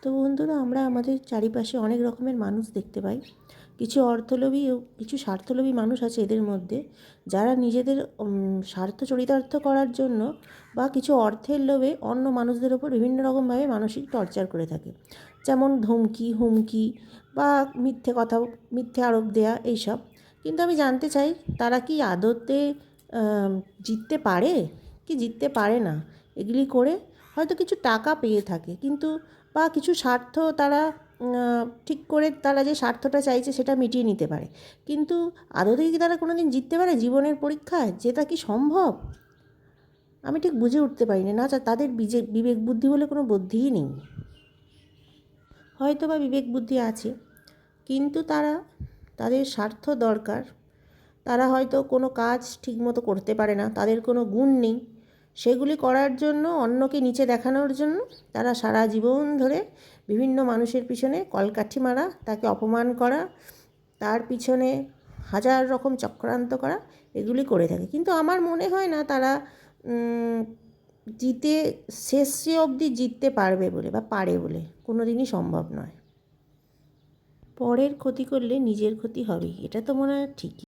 তো বন্ধুরা, আমরা আমাদের চারিপাশে অনেক রকমের মানুষ দেখতে পাই। কিছু অর্থলোভী ও কিছু স্বার্থলোভী মানুষ আছে এদের মধ্যে, যারা নিজেদের স্বার্থ চরিতার্থ করার জন্য বা কিছু অর্থের লোভে অন্য মানুষদের ওপর বিভিন্ন রকমভাবে মানসিক টর্চার করে থাকে। যেমন ধমকি, হুমকি বা মিথ্যে কথা, মিথ্যে আরোপ দেয়া এইসব। কিন্তু আমি জানতে চাই, তারা কি আদতে জিততে পারে কি জিততে পারে না? এগুলি করে হয়তো কিছু টাকা পেয়ে থাকে, কিন্তু বা কিছু স্বার্থ তারা ঠিক করে তারা যে স্বার্থটা চাইছে সেটা মিটিয়ে নিতে পারে। কিন্তু আদতেই কি তারা কোনো দিন জিততে পারে জীবনের পরীক্ষায়? জেতা কি সম্ভব? আমি ঠিক বুঝে উঠতে পারি না। তাদের বিবেক বুদ্ধি বলে কোনো বুদ্ধিই নেই। হয়তো বা বিবেক বুদ্ধি আছে, কিন্তু তাদের স্বার্থ দরকার। তারা হয়তো কোনো কাজ ঠিকমতো করতে পারে না, তাদের কোনো গুণ নেই। সেগুলি করার জন্য, অন্যকে নিচে দেখানোর জন্য তারা সারা জীবন ধরে বিভিন্ন মানুষের পিছনে কলকাঠি মারা, তাকে অপমান করা, তার পিছনে হাজার রকম চক্রান্ত করা, এগুলি করে থাকে। কিন্তু আমার মনে হয় না তারা জিতে শেষে অবধি জিততে পারবে বলে বা পারে বলে। কোনো দিনই সম্ভব নয়। পরের ক্ষতি করলে নিজের ক্ষতি হবেই, এটা তো মনে হয় ঠিকই।